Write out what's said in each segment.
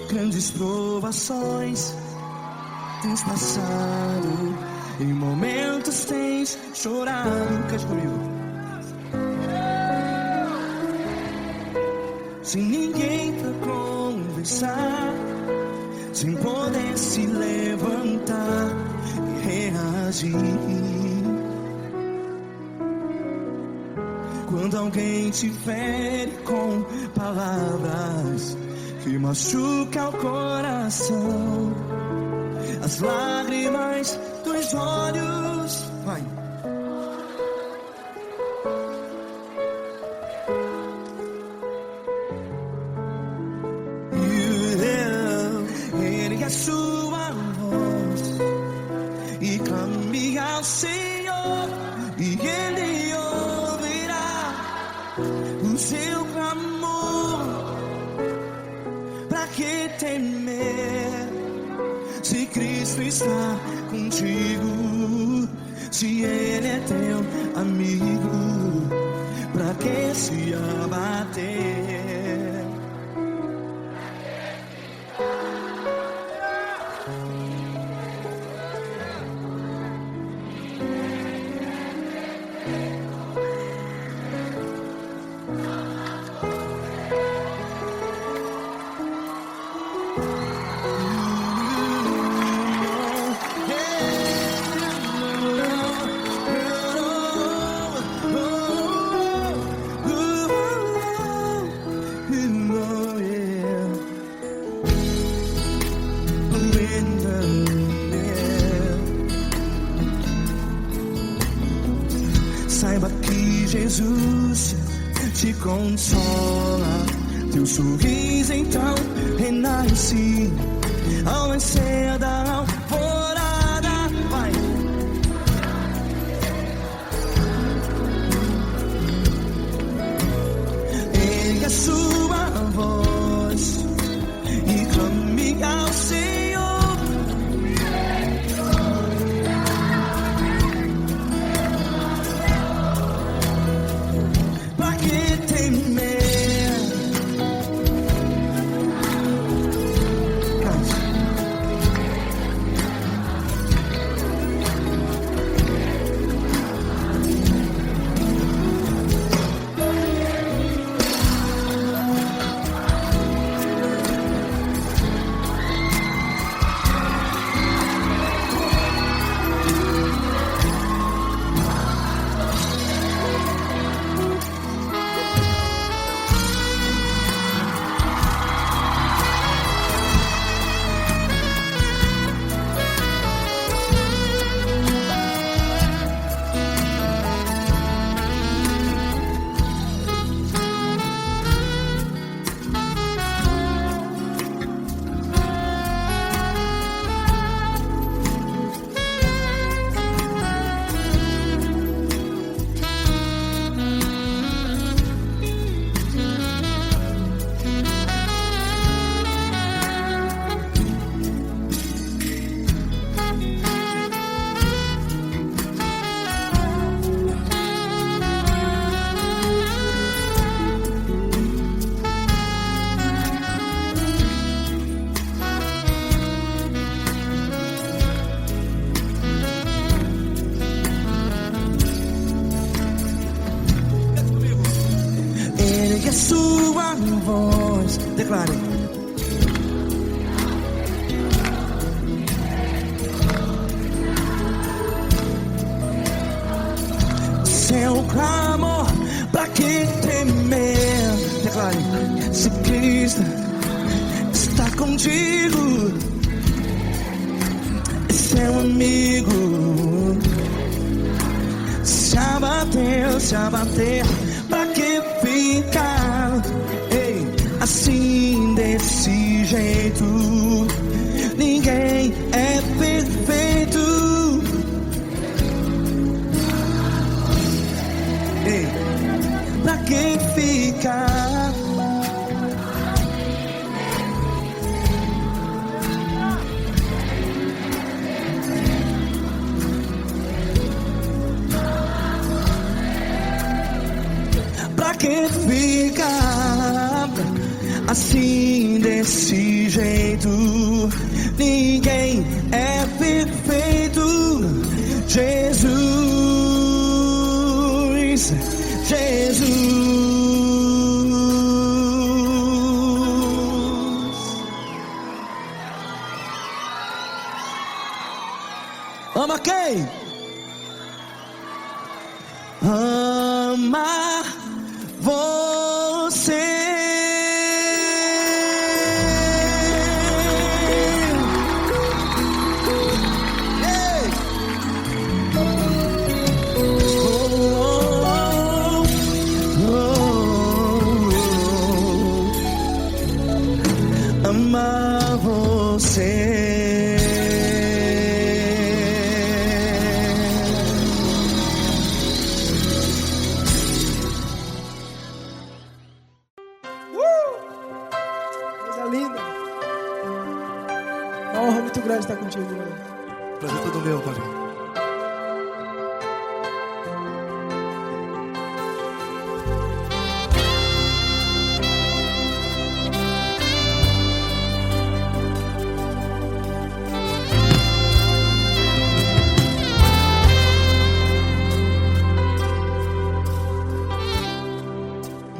Grandes provações tens passado, em momentos tens chorado. Cante comigo. Sem ninguém pra conversar, sem poder se levantar e reagir. Quando alguém te fere com palavras que machuca o coração, as lágrimas dos olhos, vai. Ergue a sua voz e clame ao Senhor, e Ele ouvirá o seu clamor. Pra que temer, se Cristo está contigo? Se Ele é teu amigo, pra que se abater? Saiba que Jesus te consola, teu sorriso então renasce ao nascer da alvorada. Vai. Ergue a sua voz e clame ao Senhor. A sua voz, declare. Seu clamor, pra que temer? Declare. Se Cristo está contigo, é seu amigo. Se abater, pra que ficar assim desse jeito? Ninguém é perfeito. Pra que ficar? Pra pra que ficar assim desse jeito? Ninguém é perfeito. Jesus, Jesus. Ama quem? Ama você. Ei! Ama você. Uma honra muito grande estar contigo, mano. Prazer todo meu, Pai.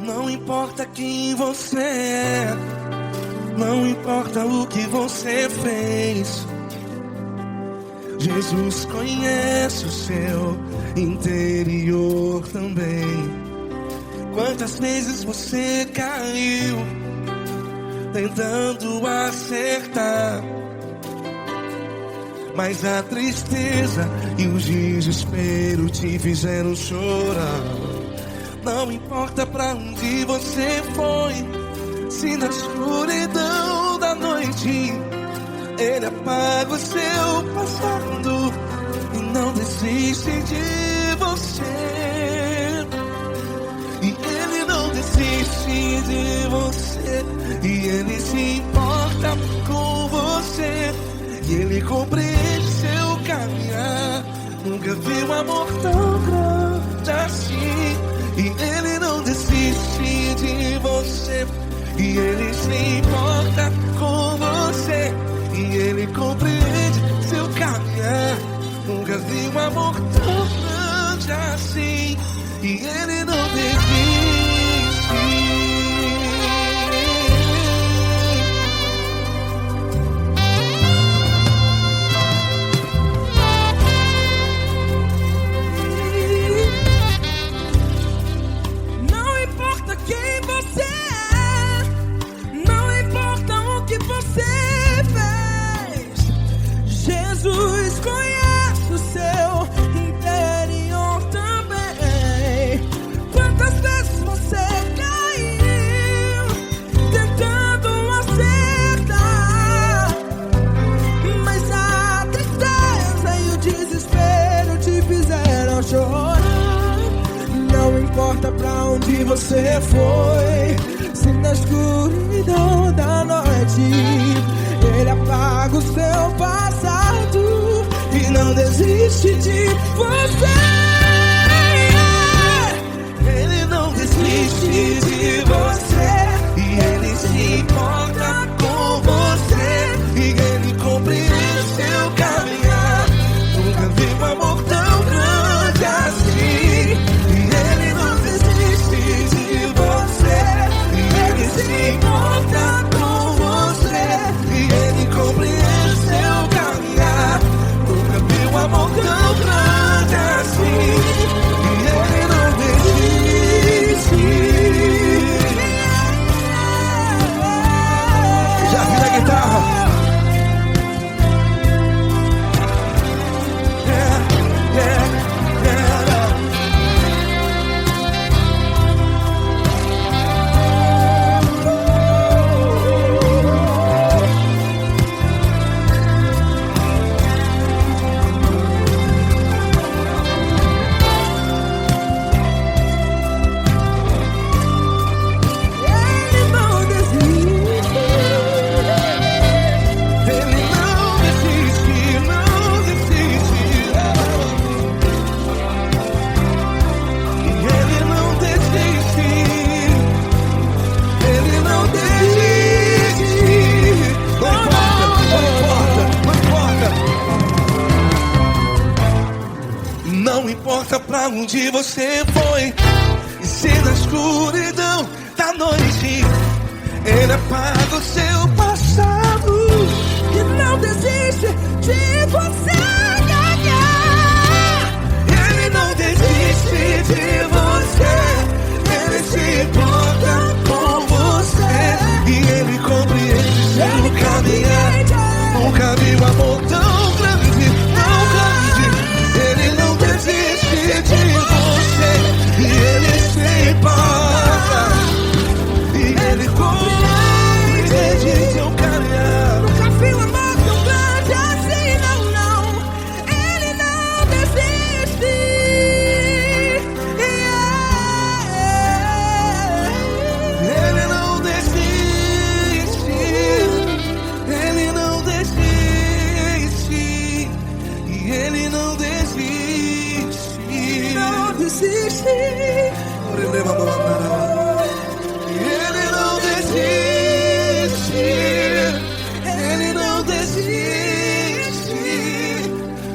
Não importa quem você é, não importa o que você fez, Jesus conhece o seu interior também. Quantas vezes você caiu tentando acertar, mas a tristeza e o desespero te fizeram chorar. Não importa pra onde você foi, se na escuridão da noite Ele apaga o seu passado e não desiste de você. E Ele não desiste de você, e Ele se importa com você, e Ele compreende seu caminhar. Nunca vi um amor tão grande assim. E Ele não desiste de você, e Ele se importa com você, e Ele compreende seu caminhar. Nunca vi um amor tão grande assim. E Ele não desiste. Jesus conhece o seu interior também. Quantas vezes você caiu tentando acertar, mas a tristeza e o desespero te fizeram chorar. Não importa pra onde você foi, se na escuridão da noite Ele apaga o seu passado e não desiste de você. Ele não desiste de você, e Ele se importa com você, e Ele compreende seu caminhar. Nunca vi um amor tão grande assim. E Ele não desiste de você, e Ele se importa com você, e Ele compreende seu caminhar. Nunca vi um amor tão grande assim. pra onde você foi. E se na escuridão da noite Ele apaga o seu passado e não desiste de você. Ele não desiste de você. Ele se importa com você. E Ele compreende seu caminhar. Nunca vi um amor tão grande, tão grande. Ele não desiste de você. E Ele se importa. E Ele compreende seu caminhar. Nunca vi um amor tão grande assim, não, não. Ele não desiste. Ele não desiste. Ele não desiste. E Ele não desiste. Não desiste. Ele não desiste. Ele não desiste.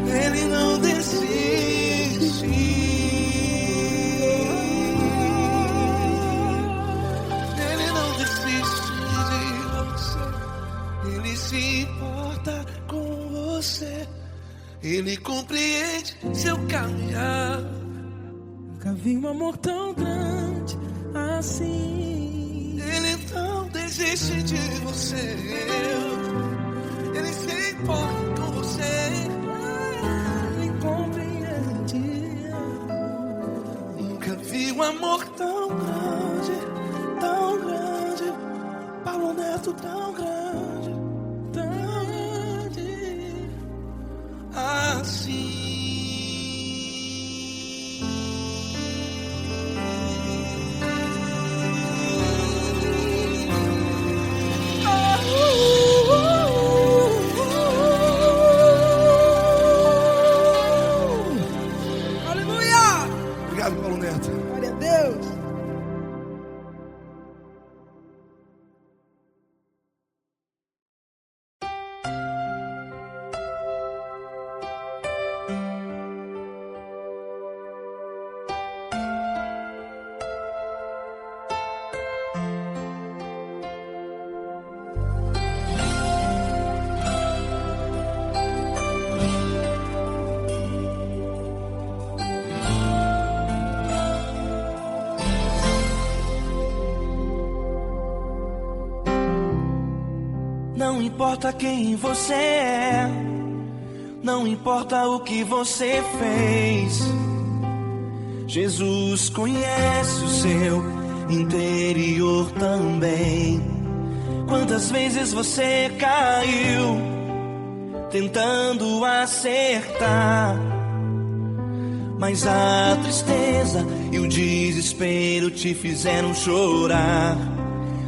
Ele não desiste. Ele não desiste de você. Ele se importa com você. Ele compreende seu caminhar. Nunca vi um amor tão grande assim. Ele não desiste de você. Ele se importa com você. Ele compreende. Nunca vi um amor tão grande, tão grande. Paulo Neto tão grande, tão grande assim. Aleluia! Obrigado, Paulo Neto. Glória a Deus. Não importa quem você é, não importa o que você fez, Jesus conhece o seu interior também. Quantas vezes você caiu tentando acertar, mas a tristeza e o desespero te fizeram chorar.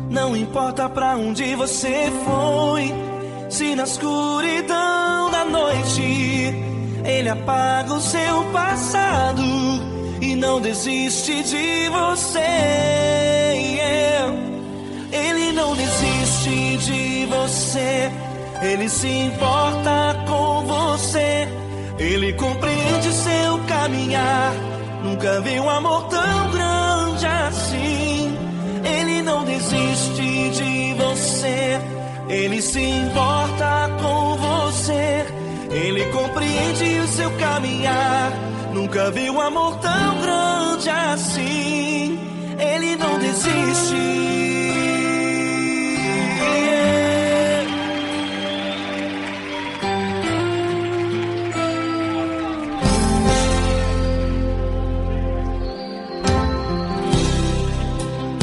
Não importa pra onde você foi, se na escuridão da noite Ele apaga o seu passado e não desiste de você. Ele não desiste de você. Ele se importa com você. Ele compreende seu caminhar. Nunca vi um amor tão grande assim. Ele não desiste de você. Ele se importa com você. Ele compreende o seu caminhar. Nunca vi um amor tão grande assim. Ele não desiste.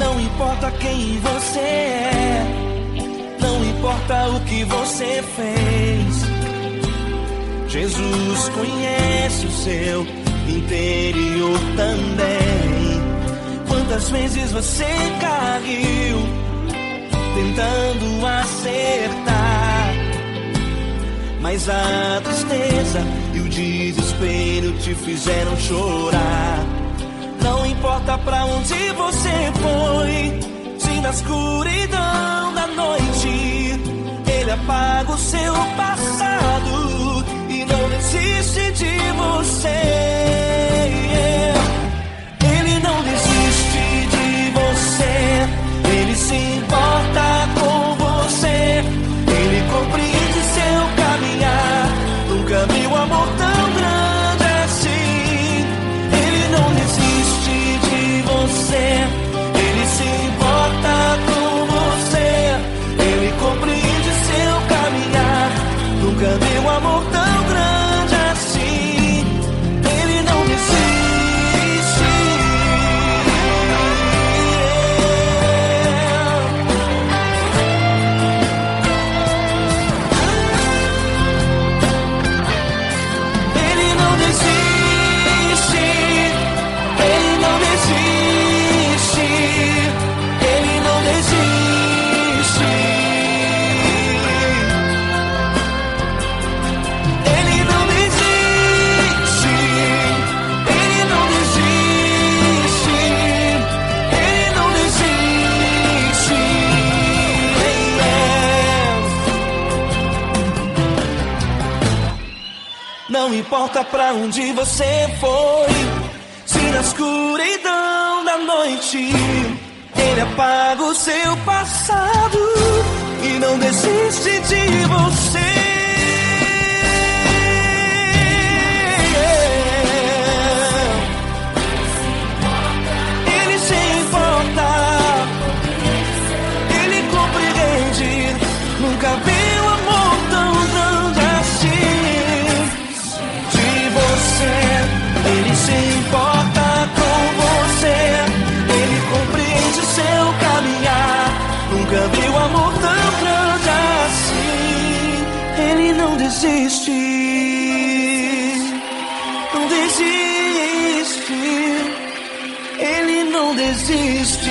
Não importa quem você é, não importa o que você fez, Jesus conhece o seu interior também. Quantas vezes você caiu tentando acertar, mas a tristeza e o desespero te fizeram chorar. Não importa pra onde você foi, se na escuridão da noite Ele apaga o seu passado e não desiste de você. Não importa pra onde você foi, se na escuridão da noite Ele apaga o seu passado e não desiste de você. Ele se importa, Ele compreende. Nunca vi um amor tão grande assim de você. Ele se importa com você, Ele compreende o seu caminhar. Nunca vi um amor tão grande assim. Ele não desiste, não desiste. Ele não desiste.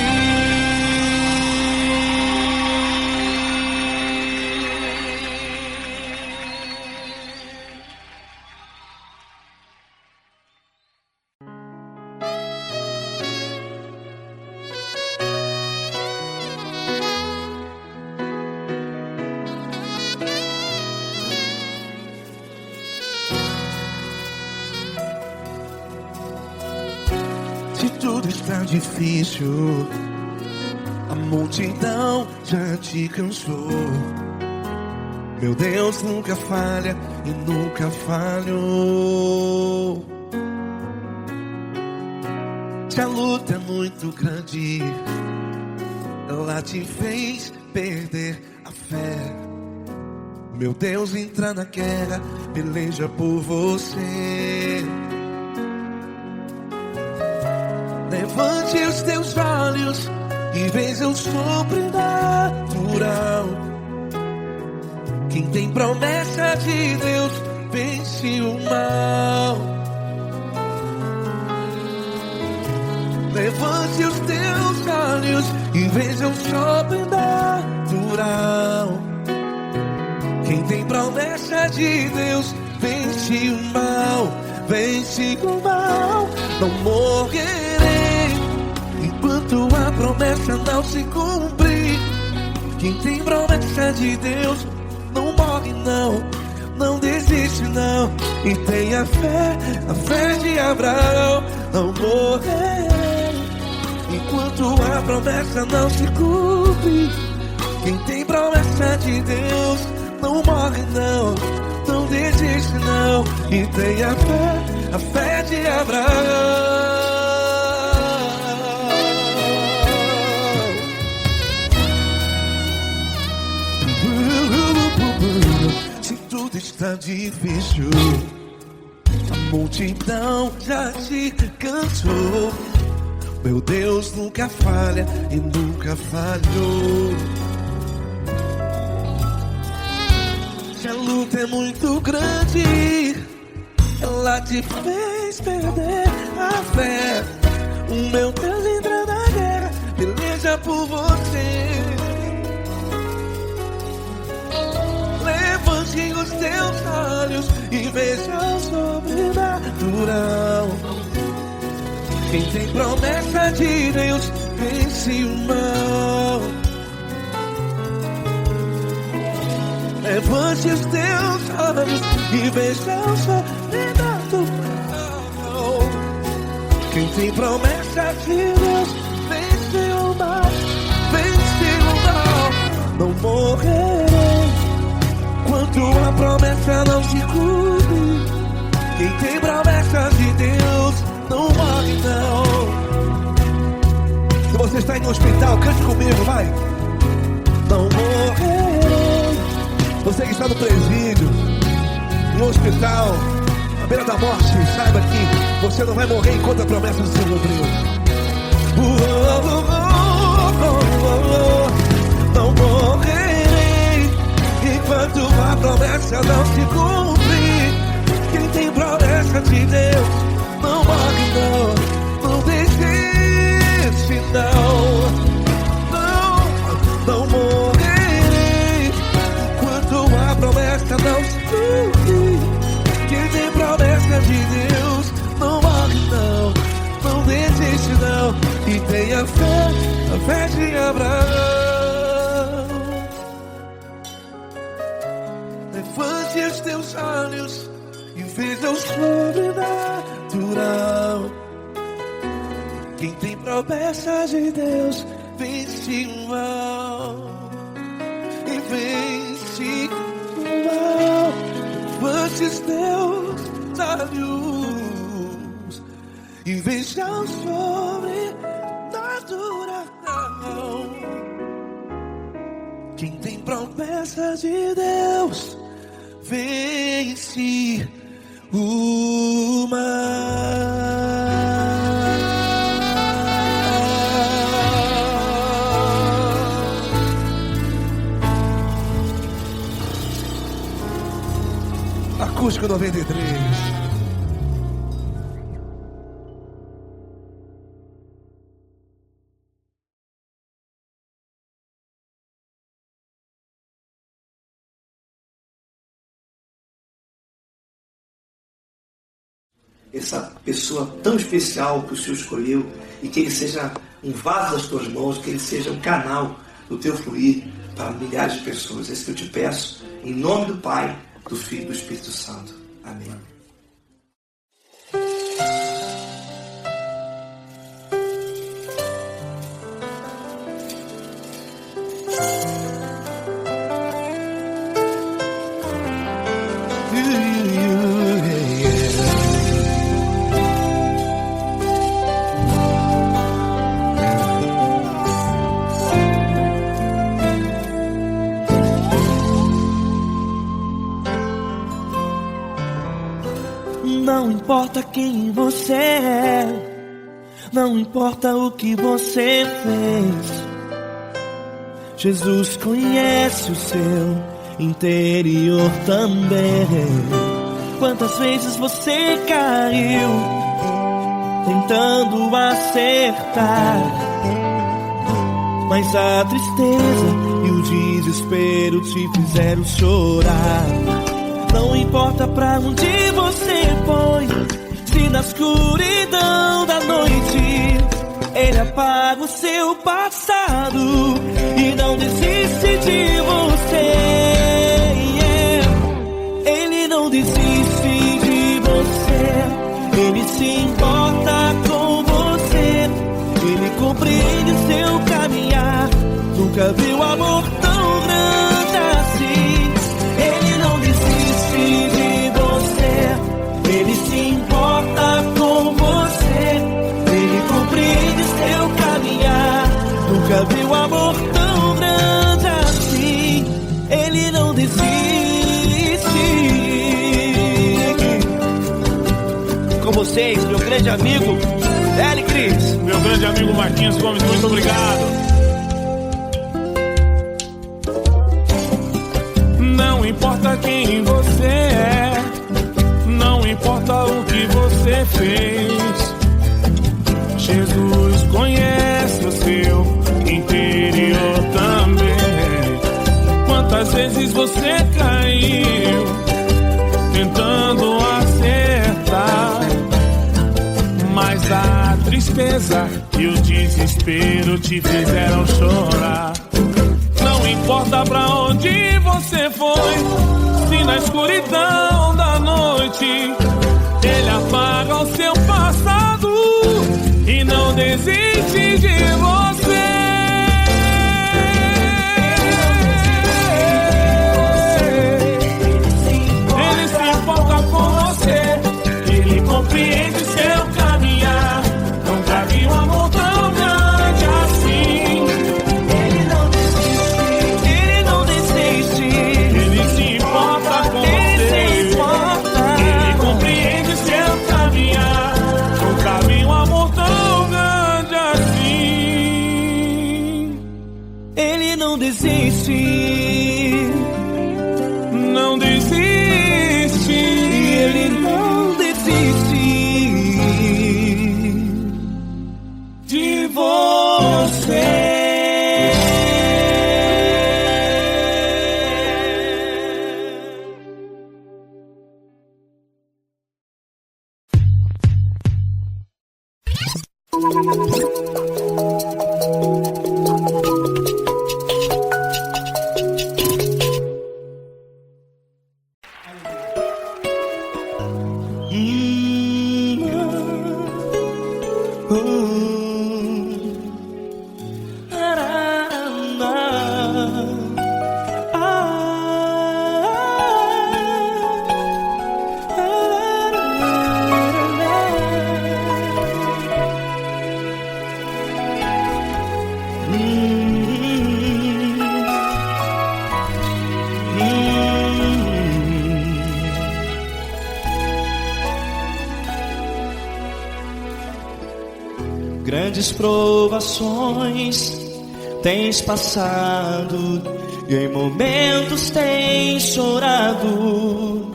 Se tudo está difícil, a multidão já te cansou. Meu Deus nunca falha e nunca falhou. Se a luta é muito grande, ela te fez perder a fé. Meu Deus entra na guerra, peleja por você. Levante os teus olhos e veja o sobrenatural. Quem tem promessa de Deus vence o mal. Levante os teus olhos e veja o sobrenatural. Quem tem promessa de Deus vence o mal. Vence o mal. Não morrerei enquanto a promessa não se cumprir. Quem tem promessa de Deus não morre não, não desiste não. E tenha a fé de Abraão. Não morrerei enquanto a promessa não se cumpre. Quem tem promessa de Deus não morre não, não desiste não. E tenha a fé de Abraão. Se tudo está difícil, a multidão já te cansou. Meu Deus nunca falha e nunca falhou. Se a luta é muito grande, ela te fez perder a fé. O meu Deus entra na guerra, peleja por você. Levante os teus olhos e veja o sobrenatural. Quem tem promessa de Deus vence o mal. Levante os teus olhos e veja o sobrenatural. Quem tem promessa de Deus vence o mal. Vence o mal. Não morrerei enquanto a promessa não se cumpre. Quem tem promessa de Deus não morre não. Se você está em um hospital, cante comigo, vai. Não morrerei. Você que está no presídio, em um hospital, à beira da morte, saiba que você não vai morrer enquanto a promessa não se cumpriu. Não morrerei enquanto a promessa não se cumprir. Quem tem promessa de Deus não morre não, não desiste não. Não morrerei enquanto a promessa não se cumprir. Quem tem promessa de Deus não morre não, não desiste não. E tenha a fé de Abraão. Levante os teus olhos e veja o sobrenatural. Quem tem promessas de Deus vence o mal. E vence o mal. Antes Deus da luz e veja o sobrenatural. Quem tem promessas de Deus vence o mal. Acústico 93. Essa pessoa tão especial que o Senhor escolheu, e que ele seja um vaso das tuas mãos, que ele seja um canal do teu fluir para milhares de pessoas. É isso que eu te peço, em nome do Pai, do Filho e do Espírito Santo. Amém. Não importa quem você é, não importa o que você fez, Jesus conhece o seu interior também. Quantas vezes você caiu tentando acertar, mas a tristeza e o desespero te fizeram chorar. Não importa pra onde você foi, se na escuridão da noite Ele apaga o seu passado e não desiste de você. Ele não desiste de você, Ele se importa com você, Ele compreende seu caminhar. Nunca viu amor tão grande assim. Ele não desiste de você, Ele se importa com você, Ele compreende seu caminhar. Nunca viu amor tão grande assim. Ele não desiste. Com vocês, meu grande amigo L. Cris. Meu grande amigo Marquinhos Gomes, muito obrigado. Não importa quem você é, não importa o que você fez, Jesus conhece o seu interior também. Quantas vezes você caiu tentando acertar, mas a tristeza e o desespero te fizeram chorar. Não importa pra onde você foi, se na escuridão da noite Ele apaga o seu passado e não desiste de você. Ele se importa com você, Ele compreende seu caminhar. Nunca vi um amor tão grande assim. Ele não desiste, Ele se importa com você, Ele compreende seu caminhar. Nunca vi um amor tão grande assim. Ele não desiste, não desiste, Ele não desiste de você. Grandes provações tens passado, e em momentos tens chorado,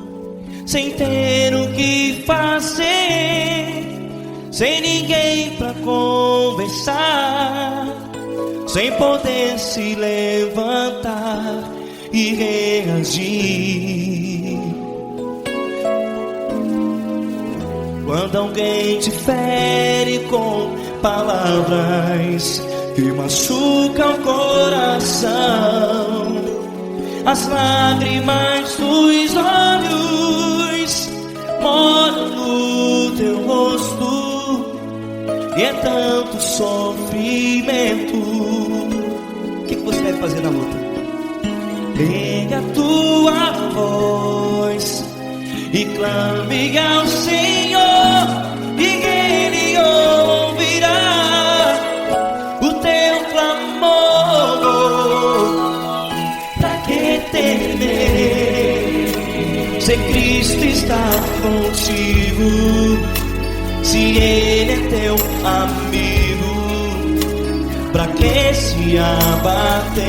sem ter o que fazer, sem ninguém pra conversar, sem poder se levantar e reagir. Quando alguém te fere com palavras que machucam o coração, as lágrimas dos olhos moram no teu rosto, e é tanto sofrimento. O que você deve fazer na luta? Pega a tua voz e clame ao Senhor, e Ele ouvirá o teu clamor. Pra que temer, se Cristo está contigo, se Ele é teu amigo? Pra que se abater?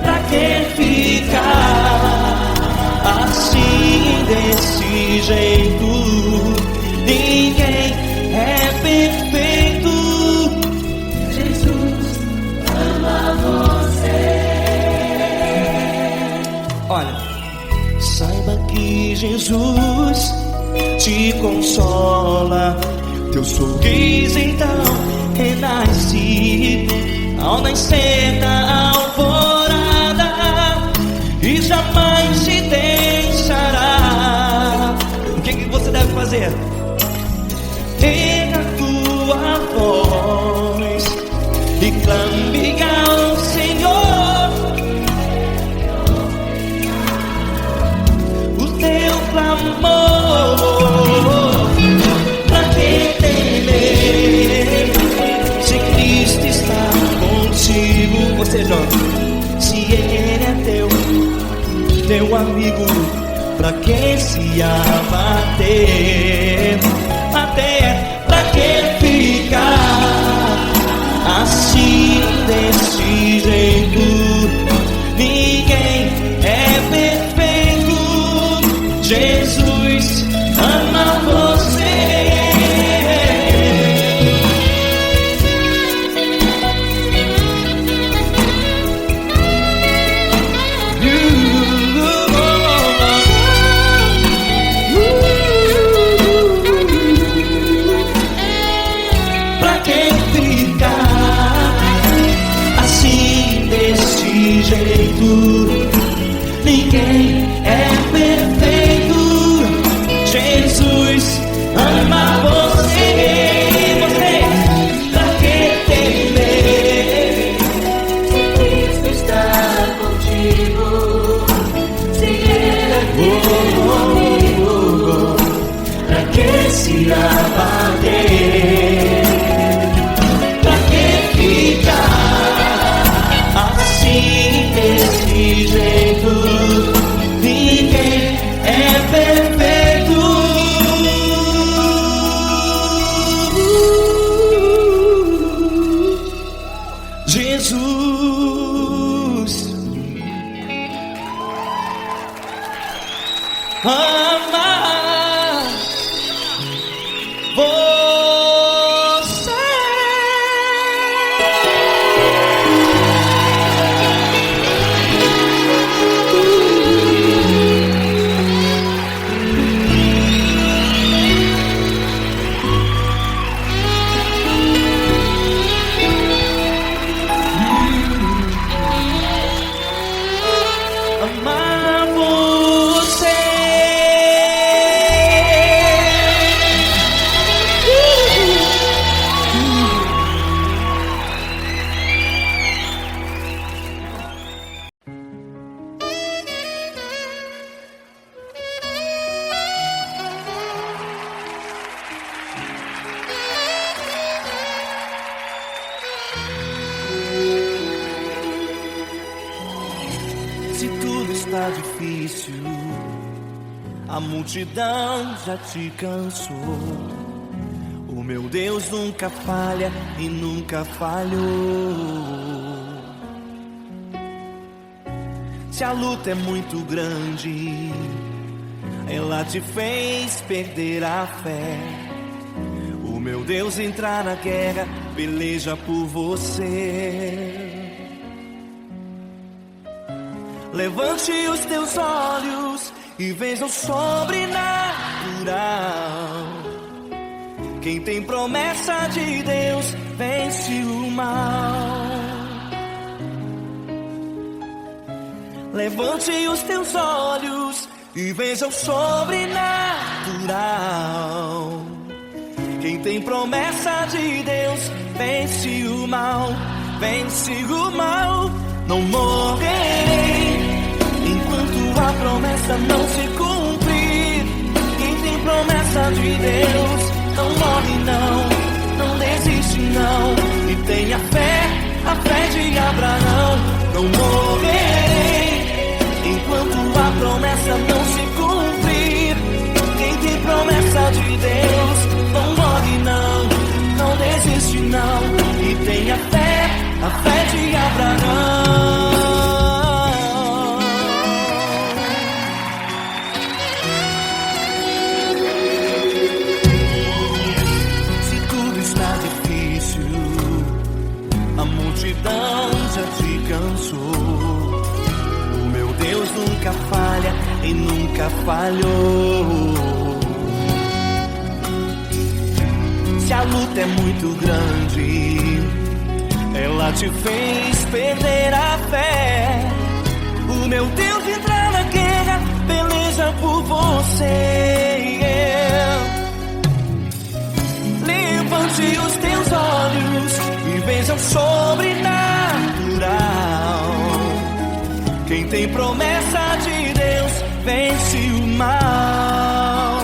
Pra que ficar assim, desse jeito? Ninguém é perfeito. Jesus ama você. Olha, saiba que Jesus te consola, teu sorriso então renasce ao nascer da alvorada, e jamais te deixará. O que você deve fazer? Pega a tua voz e clame ao Senhor, o teu clamor. Pra que temer, se Cristo está contigo? Você joga. Se Ele é teu amigo, pra que se abater? Até pra que ficar assim, desse jeito? Ninguém é perfeito. Jesus ama você. Ninguém é perfeito. Jesus ama você. Pra que temer, se Cristo está contigo, se Ele é teu amigo? Pra que se abater? Pra que ficar assim, desse está difícil, a multidão já te cansou. O meu Deus nunca falha e nunca falhou. Se a luta é muito grande, ela te fez perder a fé. O meu Deus entrar na guerra, peleja por você. Levante os teus olhos e veja o sobrenatural. Quem tem promessa de Deus vence o mal. Levante os teus olhos e veja o sobrenatural. Quem tem promessa de Deus vence o mal, vence o mal. Não morrerei enquanto a promessa não se cumprir. Quem tem promessa de Deus não morre não desiste não. E tenha fé, a fé de Abraão. Não morrerei enquanto a promessa não se cumprir. Quem tem promessa de Deus não morre não desiste não. E tenha fé, a fé de Abraão. Se tudo está difícil, a multidão já te cansou. O meu Deus nunca falha e nunca falhou. Se a luta é muito grande, ela te fez perder a fé. O meu Deus entra na guerra, peleja por você. Levante os teus olhos e veja o sobrenatural. Quem tem promessa de Deus vence o mal.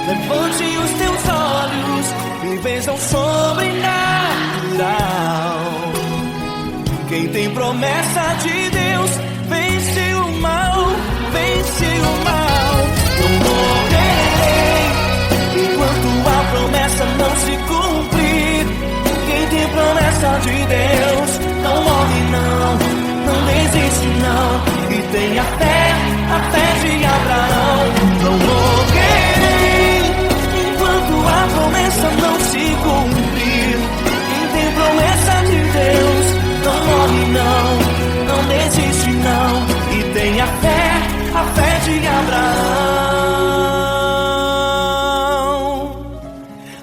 Levante os teus olhos e veja o sobrenatural. Quem tem promessa de Deus vence o mal, vence o mal. Não morrerei enquanto a promessa não se cumprir. Quem tem promessa de Deus não morre não desiste não. E tenha fé, a fé de Abraão. Não morrerei enquanto a promessa não se cumprir. Quem tem promessa de Deus não morre não desiste não. E tenha fé, a fé de Abraão.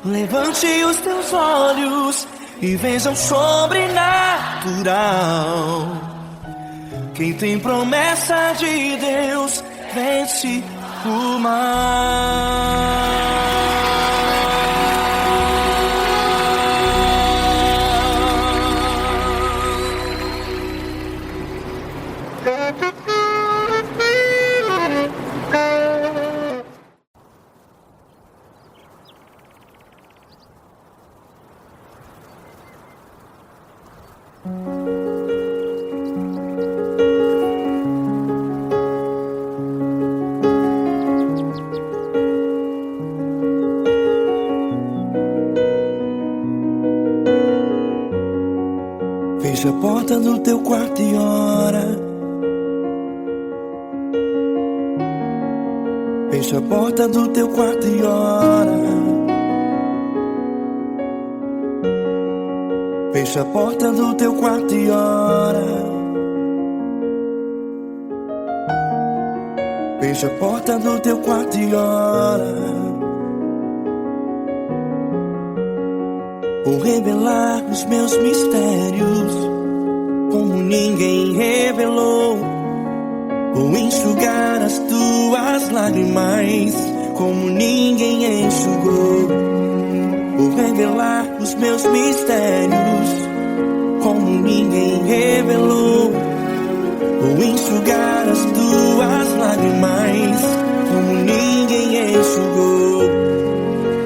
Levante os teus olhos e veja o sobrenatural. Quem tem promessa de Deus vence o mal. Fecha a porta do teu quarto e ora. Fecha a porta do teu quarto e ora. Fecha a porta do teu quarto e ora. Fecha a porta do teu quarto e ora. Vou revelar os meus mistérios como ninguém revelou. Vou enxugar as tuas lágrimas como ninguém enxugou. Vou revelar os meus mistérios como ninguém revelou. Vou enxugar as tuas lágrimas como ninguém enxugou.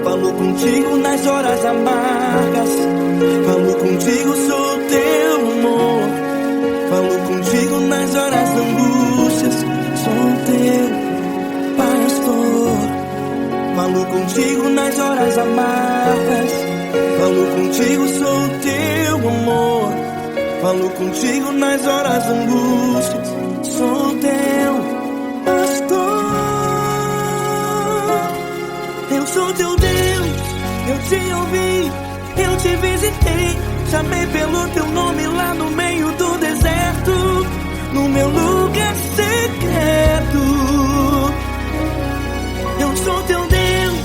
Falo contigo nas horas amargas, falo contigo sobre teu amor. Falo contigo contigo nas horas amargas. Falo contigo, sou o teu amor. Falo contigo nas horas angústias. Sou o teu pastor. Eu sou teu Deus, eu te ouvi, eu te visitei. Chamei pelo teu nome lá no meio do deserto, no meu lugar secreto. Eu sou teu Deus,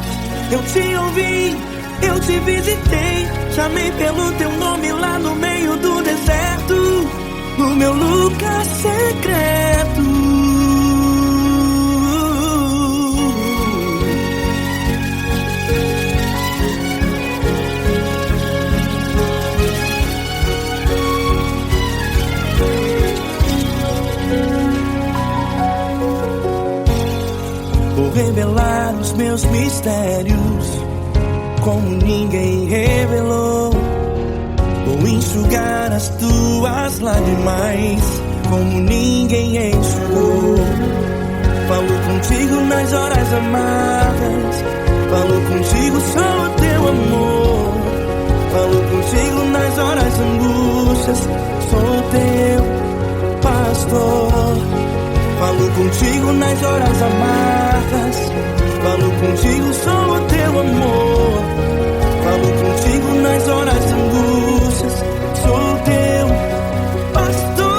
eu te ouvi, eu te visitei. Chamei pelo teu nome lá no meio do deserto, no meu lugar secreto. Vou revelar os meus mistérios como ninguém revelou. Vou enxugar as tuas lágrimas como ninguém enxugou. Falo contigo nas horas amargas. Falo contigo, sou o teu amor. Falo contigo nas horas angústias. Sou o teu pastor. Falo contigo nas horas amargas. Falo contigo, sou o teu amor. Falo contigo nas horas angústias. Sou o teu pastor.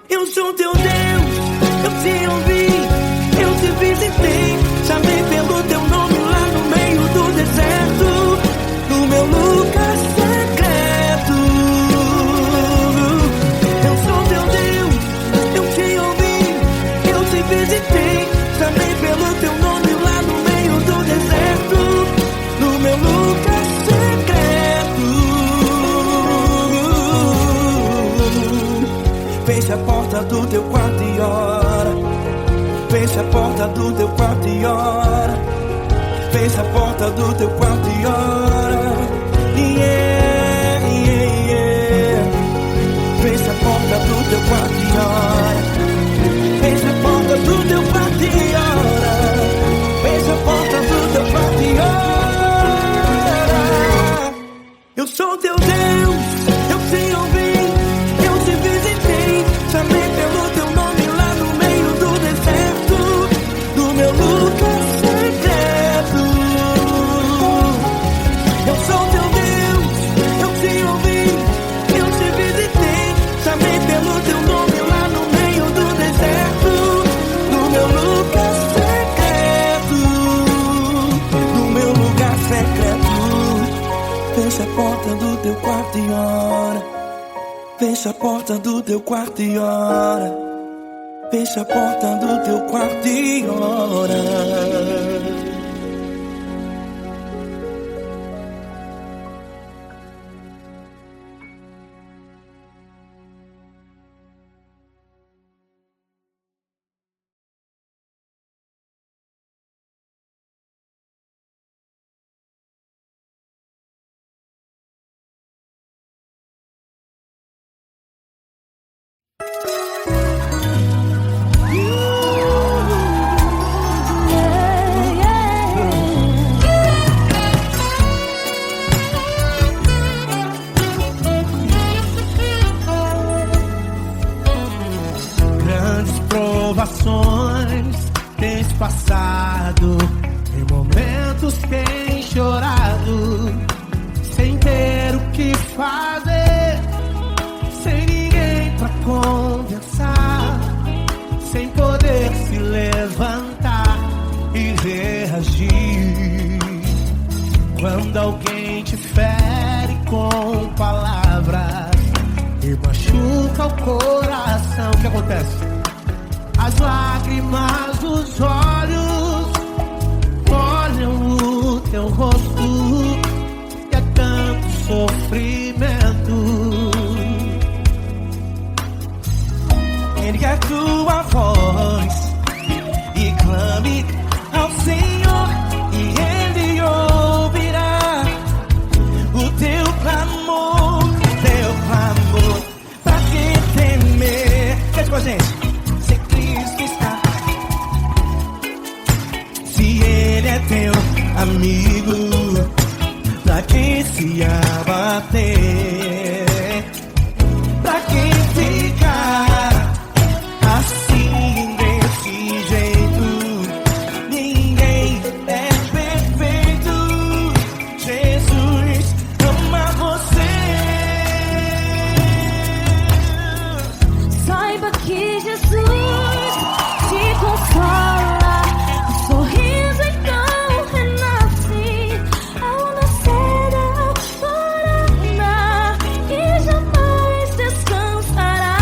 Eu sou teu Deus, eu te ouvi, eu te visitei. Chamei pelo teu nome lá no meio do deserto, no meu lugar secreto. Eu sou teu Deus, eu te ouvi, eu te visitei. Chamei pelo teu nome lá no meio do deserto, no meu lugar secreto. Feche a porta do teu quarto e ora. Feche a porta do teu quarto e ora. Feche a porta do teu quarto e ora. Yeah, yeah, yeah. Feche a porta do teu quarto e ora. Feche a porta do teu quarto e ora. Feche a porta do teu quarto e ora. Eu sou teu Deus, eu te ouvi, eu te visitei. Chamei pelo teu nome lá no meio do deserto, no meu lugar secreto. Eu sou teu Deus, eu te ouvi, eu te visitei. Chamei pelo teu nome lá no meio do deserto, no meu lugar secreto, no meu lugar secreto. Fecha a porta do teu quarto e ora. Fecha a porta do teu quarto e ora. Fecha a porta do teu quarto e ora. Grandes provações tens passado, em momentos tens chorado, sem ter o que fazer, sem ninguém pra conversar, sem poder se levantar e reagir. Quando alguém te fere com palavras e machuca o coração, o que acontece? As lágrimas dos olhos molham o teu rosto, e é tanto sofrimento. Ergue a tua voz e clame ao Senhor, e Ele ouvirá o teu clamor, pra que temer? Cante com a gente. Se Cristo está, amigo pra quem se abater, pra quem ficar assim desse jeito. Ninguém é perfeito. Jesus ama você. Saiba que Jesus te consola, o sorriso então renasce ao nascer da aurora e jamais descansará.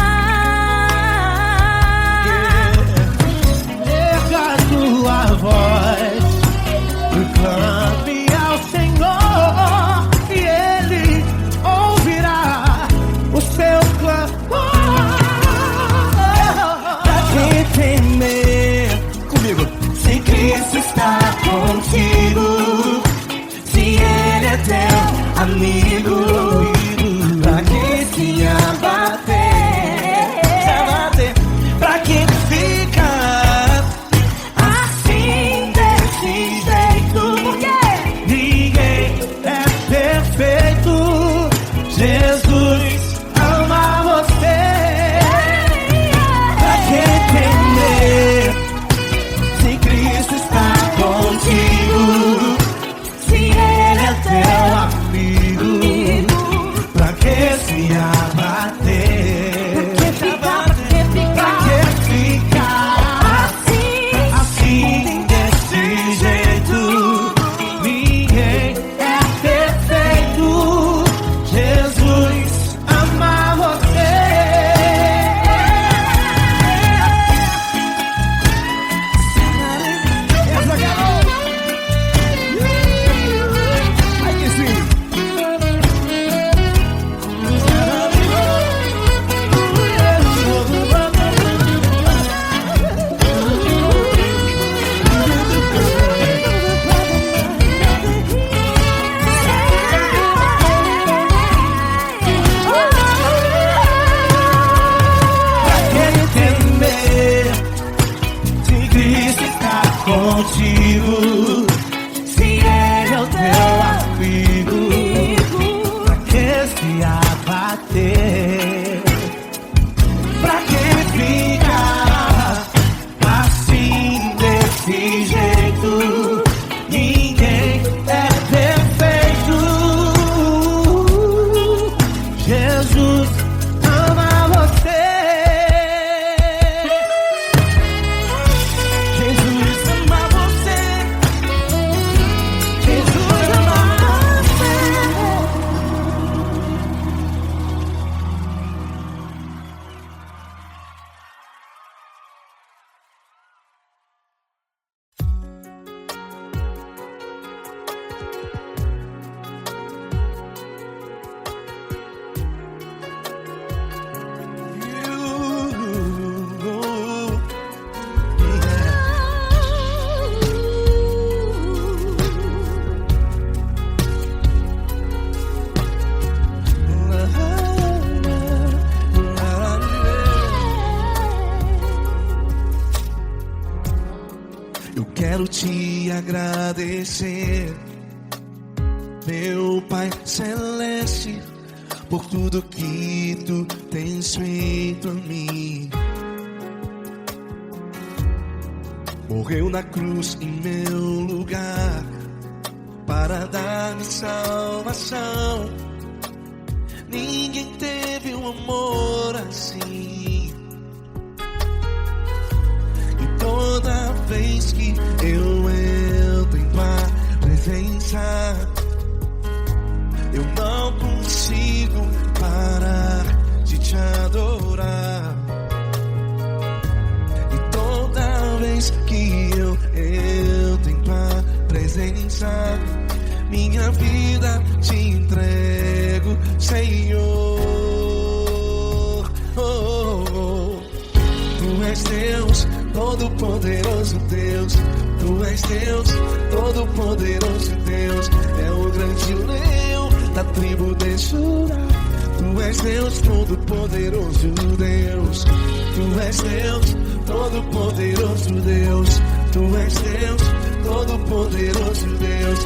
Erga a tua voz, clame ao Senhor e Ele ouvirá o seu clamor. Pra quem temer, comigo, se Cristo está contigo, se Ele é teu amigo, pra quem se abater, pra quem fica assim desse jeito. Ninguém é perfeito. Jesus ama você. Pra quem temer, se Cristo está contigo, se Ele é teu amigo, pra que se abater? Pra que ficar assim desse jeito? Ninguém é perfeito. Jesus ama você. Essa garota. Ai que sim. Pra quem temer, se Cristo está contigo, se Ele é o teu amigo, pra que se abater? Pra que ficar assim desse jeito? Ninguém é perfeito. Jesus ama você. Jesus ama você. Jesus ama você. Eu quero te agradecer, meu Pai Celeste, por tudo que tu tens feito a mim. Morreu na cruz em meu lugar para dar-me salvação. Ninguém teve um amor assim. E toda vez que eu entro em tua presença, eu não consigo parar de te adorar. E toda vez que eu entro em tua presença, minha vida te entrego, Senhor. Tu és Deus, todo-poderoso Deus. Tu és Deus, todo-poderoso Deus. É o grande leão da tribo de Judá. Tu és Deus, todo-poderoso Deus. Tu és Deus, todo-poderoso Deus. Tu és Deus, todo-poderoso Deus.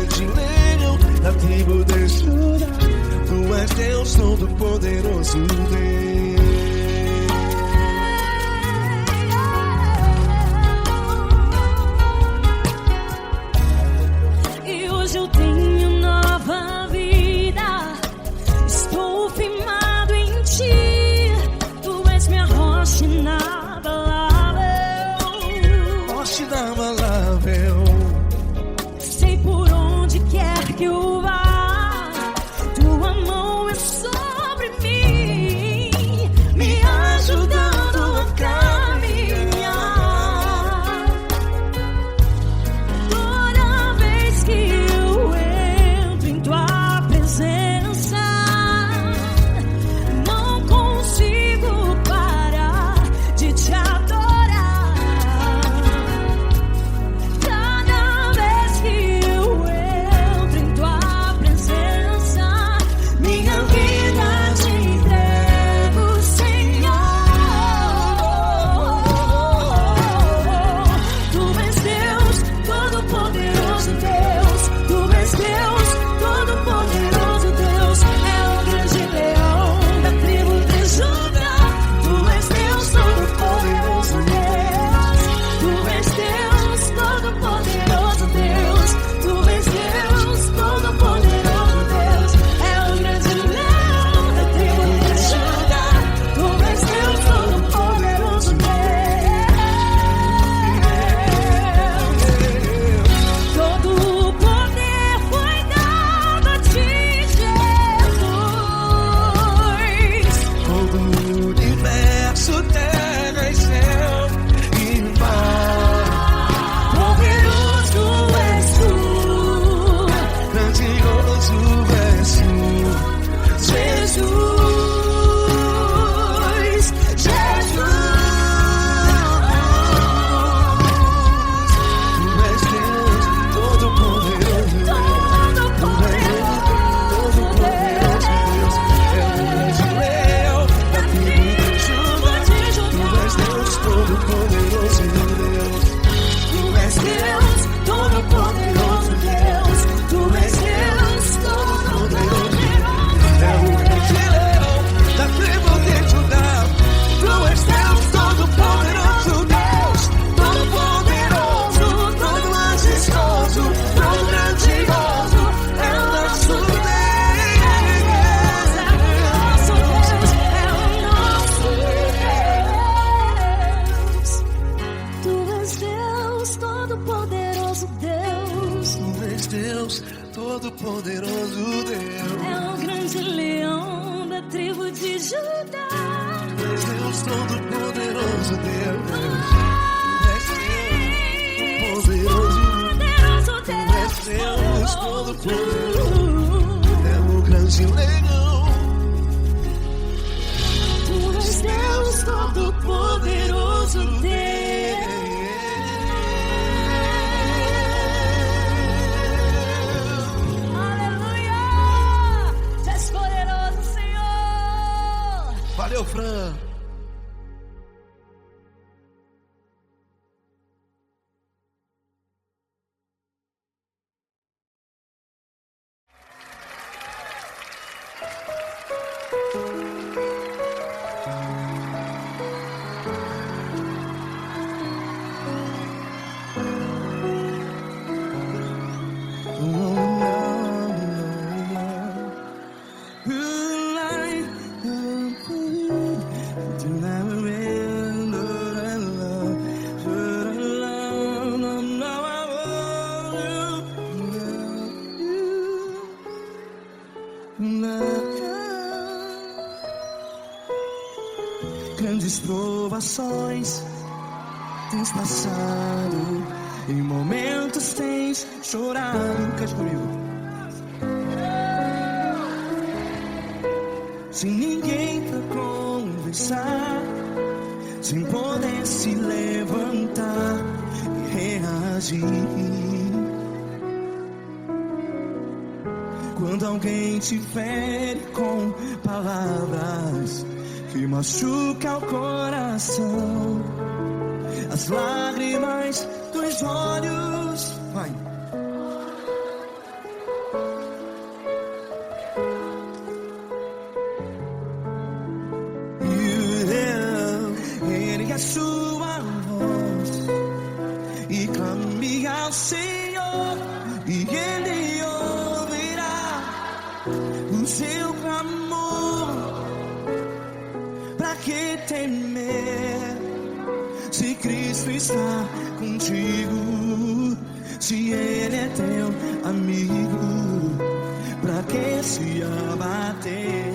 grande leão da tribo de Judá. Tu és Deus Todo-Poderoso, Deus. E hoje eu tenho nova vida. Estou firmado em ti. Tu és minha rocha inabalável. Rocha inabalável. Sei por onde quer que eu vá, tua mão é sobre mim, me ajudando a caminhar. Toda vez que eu entro em tua presença, não consigo parar de te adorar. Cada vez que eu entro em tua presença, minha vida te entrego, Senhor. Tu és Deus Todo-Poderoso, Deus. Tu és Deus Todo-Poderoso, Deus. É o grande leão da tribo de Judá. Tu és Deus Todo-Poderoso, Deus. Tu és Deus Todo-Poderoso, Deus. Tu és Deus Todo-Poderoso, Deus. É o grande leão da tribo de Judá. Tu és Deus Todo-Poderoso, Deus. Todo o poder foi dado a ti, Jesus. Todo o universo, terra e céu e mar. Poderoso és tu, Grandioso és tu, Jesus. Jesus. Tu és Deus Todo-Poderoso, Todo-Poderoso Deus. é o grande leão da tribo de Judá. Tu és Deus Todo-Poderoso, Deus. Tu és Deus Todo-Poderoso, Deus. Tu és Deus Todo-Poderoso. É o grande leão da tribo de Judá. Tu és Deus Todo-Poderoso, Deus. Todo-Poderoso, todo majestoso, todo grandioso. É o nosso Deus Todo-Poderoso, Deus. É o grande leão da tribo de Judá. Tu és Deus Todo-Poderoso, Deus. Tu és Deus Todo-Poderoso. Poderoso Tu és Deus Deus. Todo-Poderoso. É o grande leão. Tu és Deus Todo-Poderoso, Deus. Aleluia! Tu és poderoso, Senhor. Valeu, Fran. Grandes provações tens passado, em momentos tens chorado. Cante comigo. Sem ninguém pra conversar, sem poder se levantar e reagir. Quando alguém te fere com palavras que machuca o coração, as lágrimas dos olhos, vai, e Ele ouvirá o seu clamor. Pra que temer se Cristo está contigo? Se Ele é teu amigo, pra que se abater?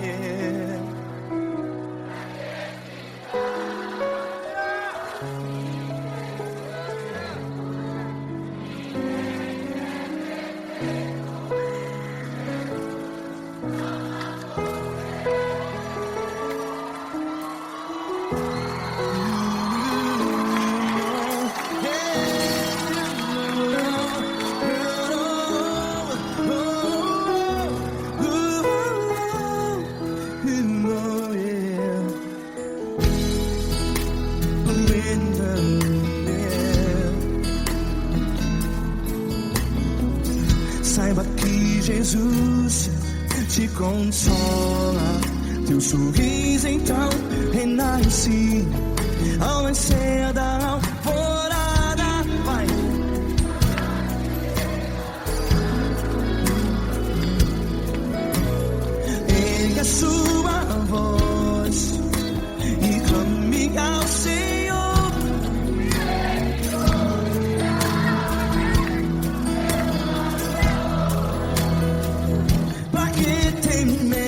Saiba que Jesus te consola, teu sorriso então renasce ao nascer da alvorada. Vai. Ergue a sua voz e clame ao Senhor. Pra que temer?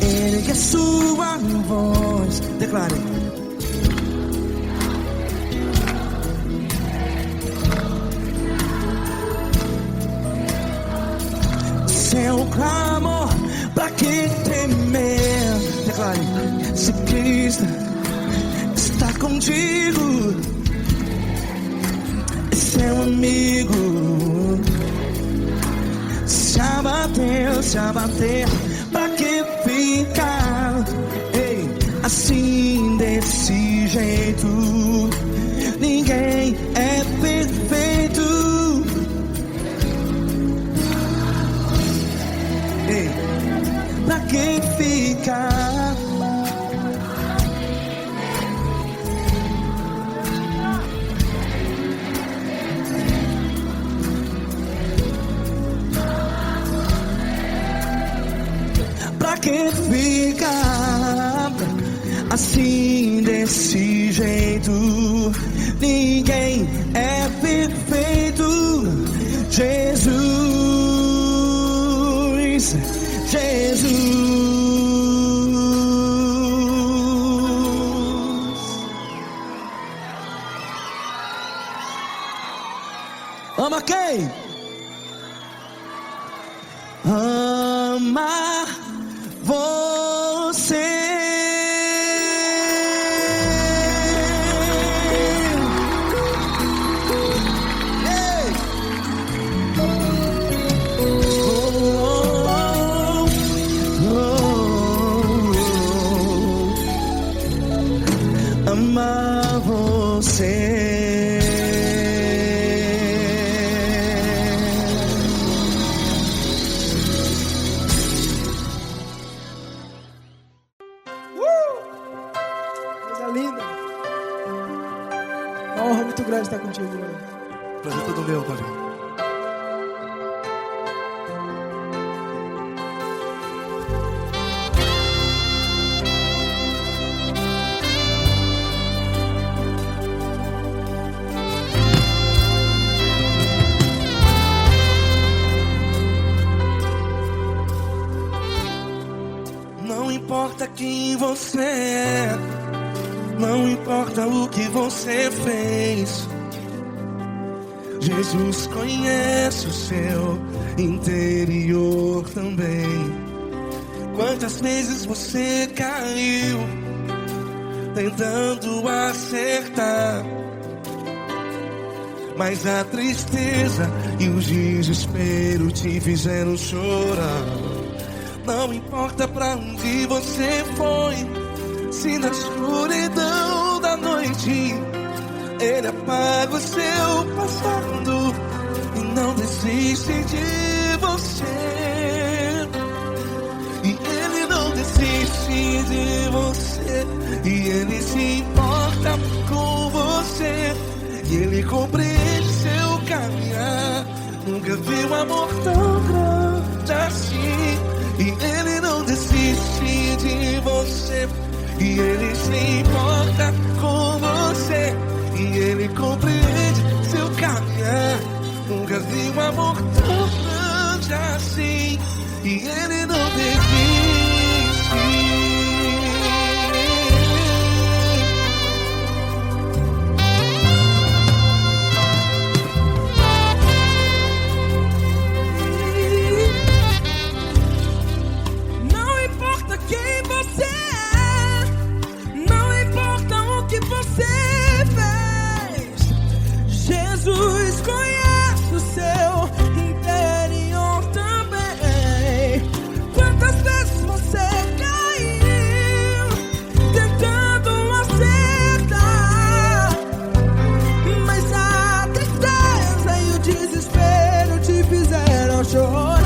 Ergue a sua voz, declare. Seu clamor, pra que temer? Declare. Se Cristo está contigo, é seu amigo. Se abater, pra que ficar assim desse jeito? Ninguém é perfeito. Pra que ficar? Pra que ficar assim desse jeito? Ninguém é perfeito. Jesus, Jesus. Ama quem? Ama você. Ei! Ama você. estar contigo hoje. Prazer todo meu, Paulinho. Não importa quem você é, não importa o que você fez, Jesus conhece o seu interior também. Quantas vezes você caiu tentando acertar, mas a tristeza e o desespero te fizeram chorar. Não importa pra onde você foi, se na escuridão da noite Ele apaga o seu passado e não desiste de você. E Ele não desiste de você, e Ele se importa com você, e Ele compreende seu caminhar. Nunca vi um amor tão grande assim. E Ele não desiste de você, e Ele se importa com você, e Ele compreende seu caminhar. Nunca vi um amor tão grande assim. E Ele não desiste. Jesus conhece o seu interior também. Quantas vezes você caiu tentando acertar, mas a tristeza e o desespero te fizeram chorar.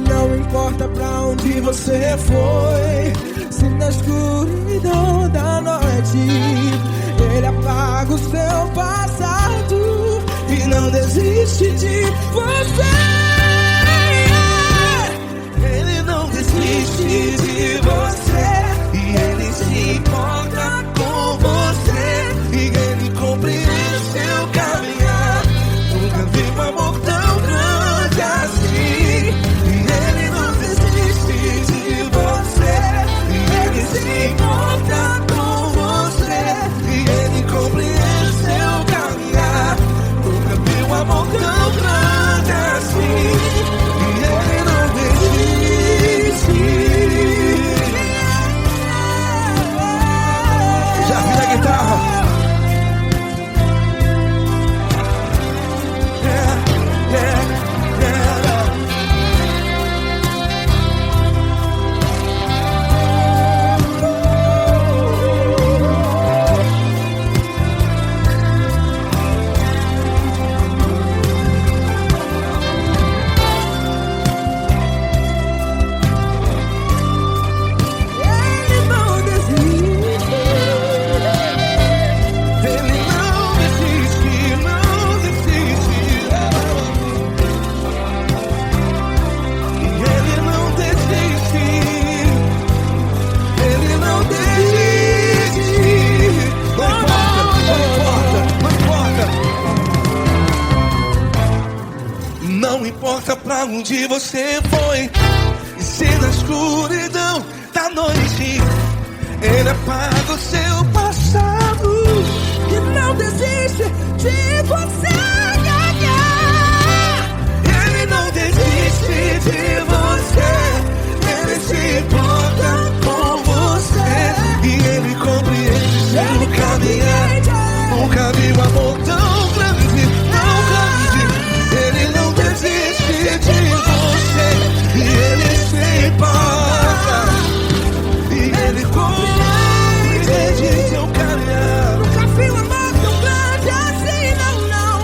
Não importa pra onde você foi, se na escuridão da noite Ele apaga o seu passado e não desiste de você. Ele não desiste de você, e Ele se importa com você, e Ele compreende seu caminhar. Nunca vi um amor tão grande assim. E Ele não desiste de você, e Ele se importa com você, e Ele compreende seu caminhar. Nunca vi um amor tão grande assim. E Ele não desiste. Já vi a guitarra. Não importa pra onde você foi, e se na escuridão da noite Ele apaga o seu passado e não desiste de você. Ele não desiste de você, Ele se importa com você, e Ele compreende seu caminhar. Nunca vi um amor tão grande, tão grande. Ele não desiste de você, e Ele se importa, e Ele compreende seu caminhar. Nunca vi um amor tão grande assim, não, não.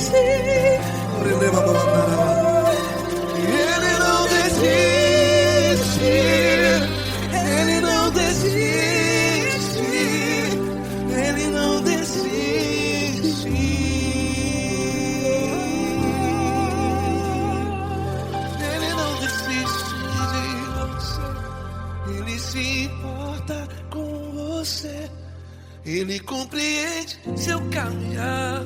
desiste. Ele não desiste. Ele não desiste. Ele não desiste. Ele não desiste de você. Ele se importa com você. Ele compreende seu caminhar.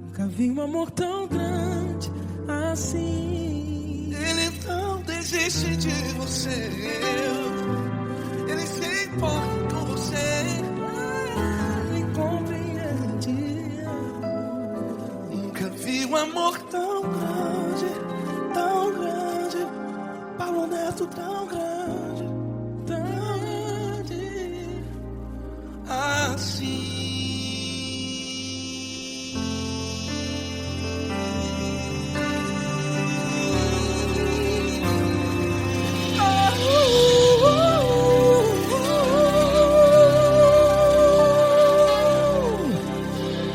Nunca vi um amor tão grande assim. Ele não desiste de você. Ele se importa com você. Ele compreende. Nunca vi um amor tão grande, tão grande. Paulo Neto tão grande, tão grande assim.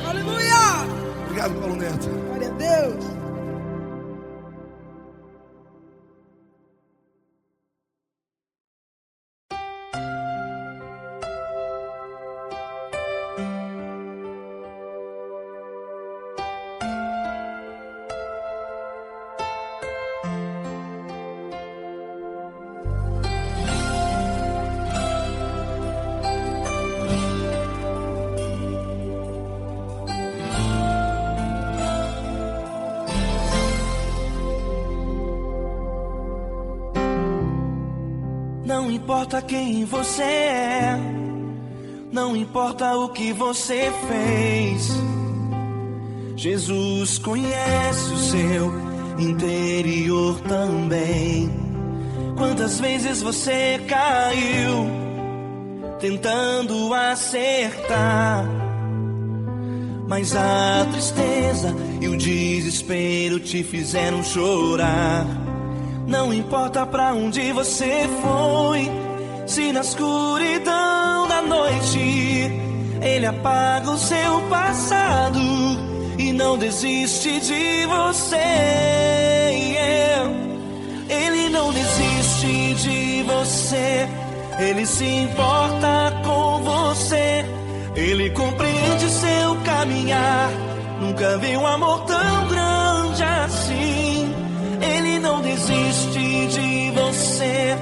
Aleluia! Obrigado, Paulo Neto. Glória a Deus. Não importa quem você é, não importa o que você fez, Jesus conhece o seu interior também. Quantas vezes você caiu tentando acertar, mas a tristeza e o desespero te fizeram chorar. Não importa pra onde você foi, se na escuridão da noite Ele apaga o seu passado e não desiste de você. Ele não desiste de você, Ele se importa com você. Ele compreende seu caminhar, nunca vi um amor tão grande assim. Ele não desiste de você,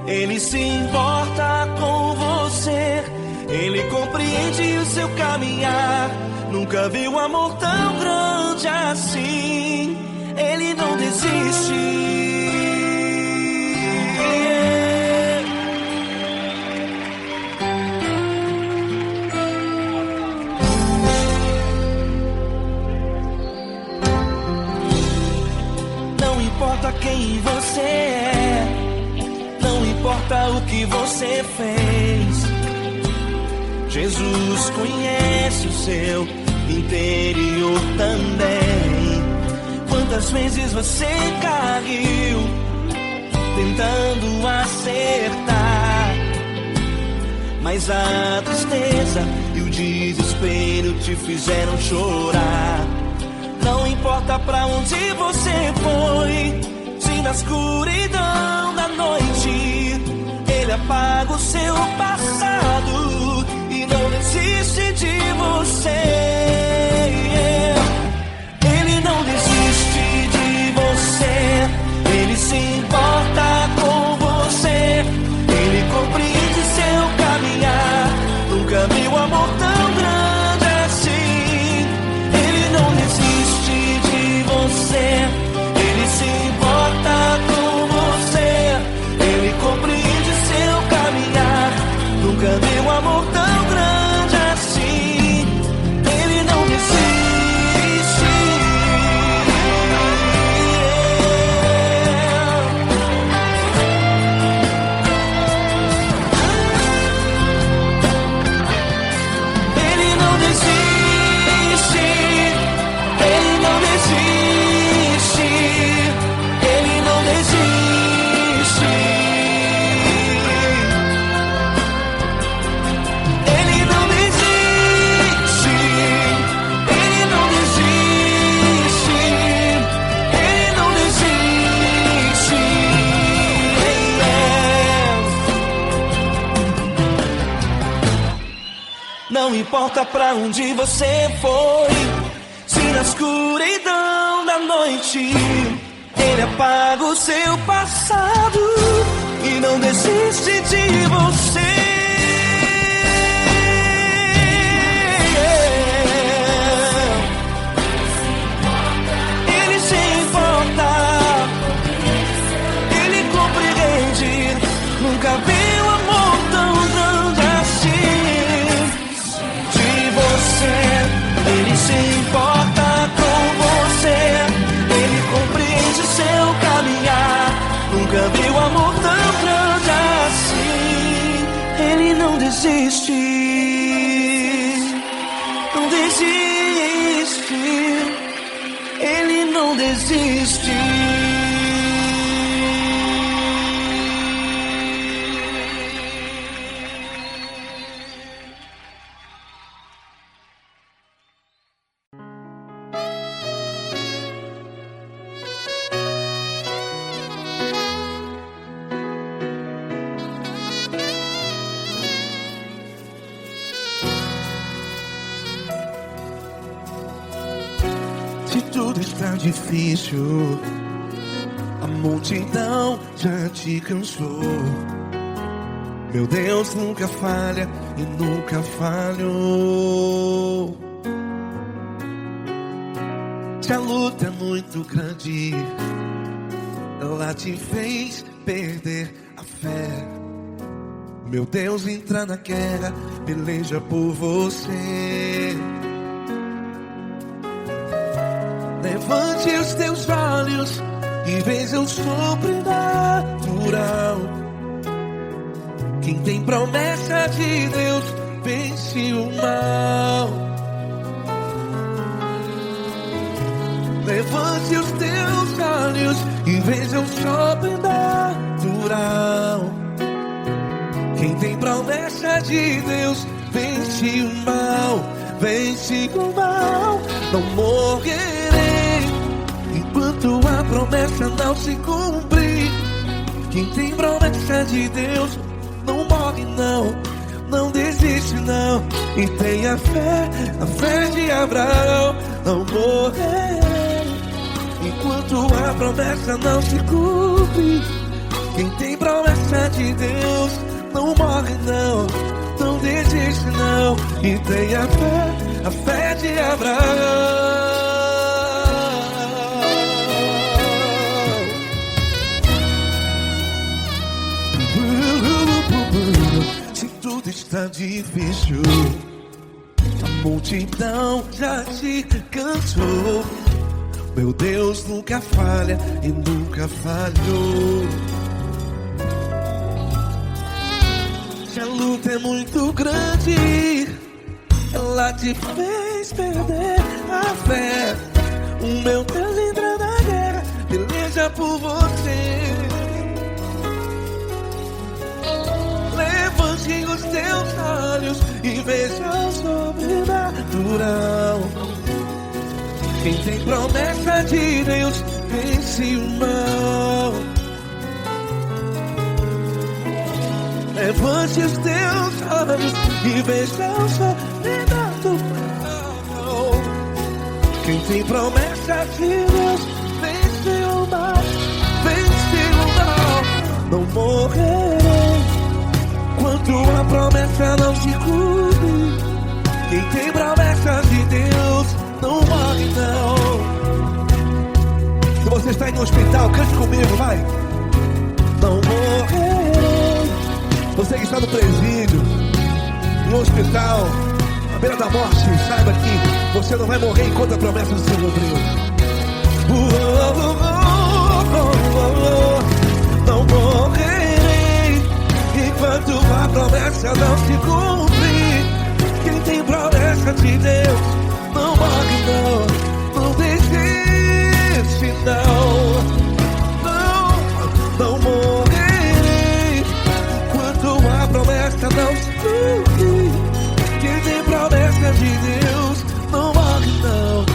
Ele se importa com você. Ele compreende o seu caminhar, nunca vi um amor tão grande assim. Ele não desiste. Não importa quem você é, não importa o que você fez, Jesus conhece o seu interior também. Quantas vezes você caiu tentando acertar, mas a tristeza e o desespero te fizeram chorar. Não importa pra onde você foi, se na escuridão da noite Ele apaga o seu passado e não desiste de você. Ele não desiste de você, Ele se importa com você. Ele compreende seu caminhar, nunca vi um amor tão grande assim. Ele não desiste de você, Ele se importa com você. Ele compreende seu caminhar, nunca vi um amor tão grande assim. Ele não Não importa pra onde você foi, se na escuridão da noite Ele apaga o seu passado e não desiste de você. Ele se importa, Ele compreende. Nunca vi um amor tão grande assim de você. Ele se importa com você, Ele compreende o seu caminhar. Nunca vi um amor tão grande assim. Ele não desiste, não desiste. Ele não desiste. Se tudo está difícil, a multidão já te cansou. Meu Deus nunca falha e nunca falhou. Se a luta é muito grande, ela te fez perder a fé. Meu Deus entra na guerra, peleja por você. Levante os teus olhos e veja o sobrenatural. Quem tem promessa de Deus vence o mal. Levante os teus olhos e veja o sobrenatural. Quem tem promessa de Deus vence o mal. Vence o mal. Não morrerei enquanto a promessa não se cumprir. Quem tem promessa de Deus não morre não, não desiste não. E tenha fé, a fé de Abraão. Não morrerei enquanto a promessa não se cumpre. Quem tem promessa de Deus não morre não, não desiste não. E tenha fé, a fé de Abraão. Se tudo está difícil, a multidão já te cansou. Meu Deus nunca falha e nunca falhou. Se a luta é muito grande, ela te fez perder a fé. O meu Deus entra na guerra, peleja por você. Levante os teus olhos e veja o sobrenatural. Quem tem promessa de Deus vence o mal. Levante os teus olhos e veja o sobrenatural. Quem tem promessa de Deus vence o mal. Vence o mal. Não morrerei enquanto a promessa não se cumpre. Quem tem promessa de Deus não morre não. Se você está em um hospital, cante comigo, vai. Não morrerei. Você que está no presídio, no hospital, à beira da morte, saiba que você não vai morrer enquanto a promessa não se cumpriu. Não morrerei enquanto a promessa não se cumprir. Quem tem promessa de Deus não morre não, não desiste não. Não morrerei enquanto a promessa não se cumprir. Quem tem promessa de Deus não morre não,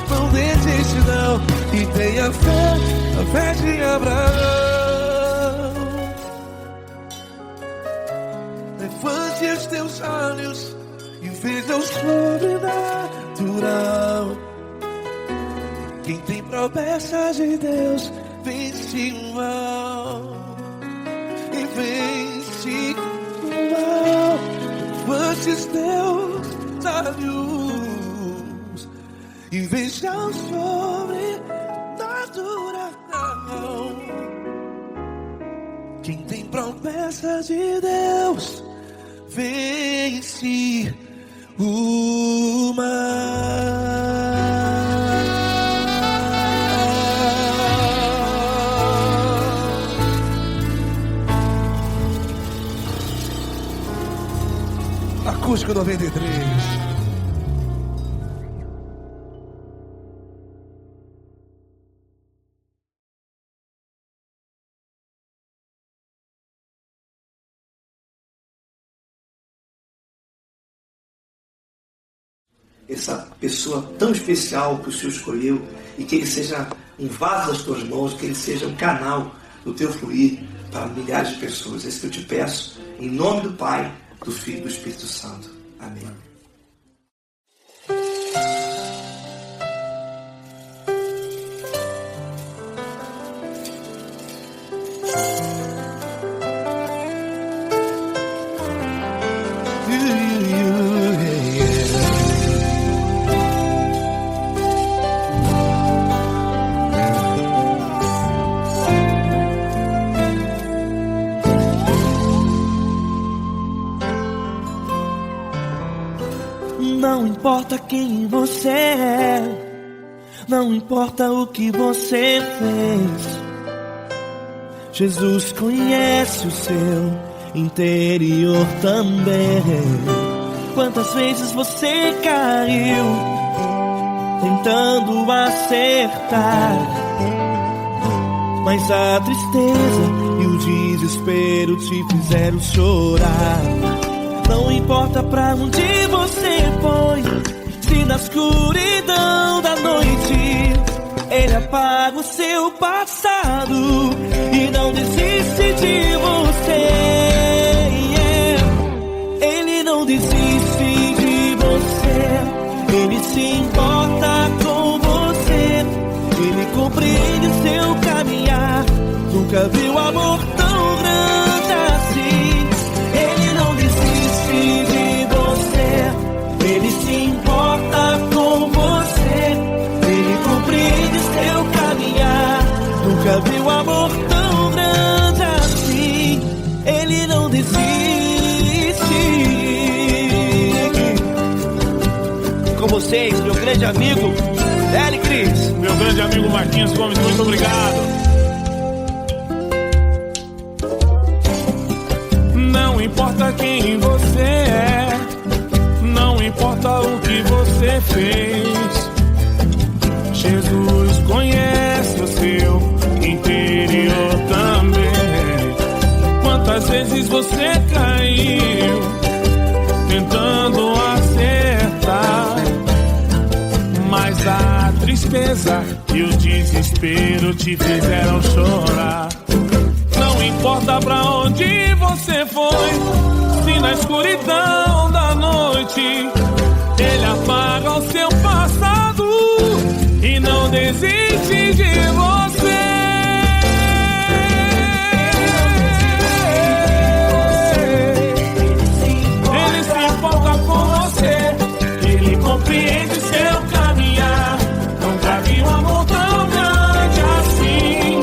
não desiste não. E tenha fé, a fé de Abraão. Levante os teus olhos e fez é o sobrenatural. Quem tem promessas de Deus vence o mal. E vence o mal. Antes Deus da luz e veja o sobrenatural. Quem tem promessas de Deus vence o mal. Acústico 93. Essa pessoa tão especial que o Senhor escolheu, e que ele seja um vaso das tuas mãos, que ele seja um canal do teu fluir para milhares de pessoas. É isso que eu te peço, em nome do Pai, do Filho e do Espírito Santo. Amém. Não importa quem você é, não importa o que você fez, Jesus conhece o seu interior também. Quantas vezes você caiu tentando acertar, mas a tristeza e o desespero te fizeram chorar. Não importa pra onde você foi, se na escuridão da noite Ele apaga o seu passado e não desiste de você. Ele não desiste de você, Ele se importa com você, Ele compreende o seu caminhar. Nunca viu amor tão grande assim. Ele não desiste de você, Ele se importa com você, Ele compreende seu caminhar. Nunca viu amor tão grande assim. Ele não desiste. Com vocês, meu grande amigo L. Cris. Meu grande amigo Marquinhos Gomes, muito obrigado. Não importa quem você é, não importa o que você fez, Jesus conhece o seu interior também. Quantas vezes você caiu tentando acertar, mas a tristeza e o desespero te fizeram chorar. Não importa pra onde você foi, se na escuridão da noite Ele apaga o seu passado e não desiste de você. Ele se importa com você, Ele compreende seu caminhar. Nunca vi um amor tão grande assim.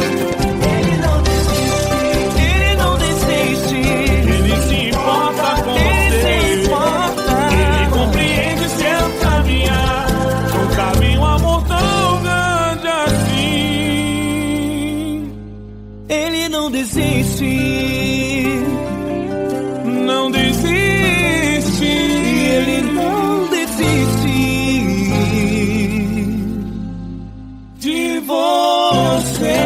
Não desiste, não desiste, Ele não desiste de você.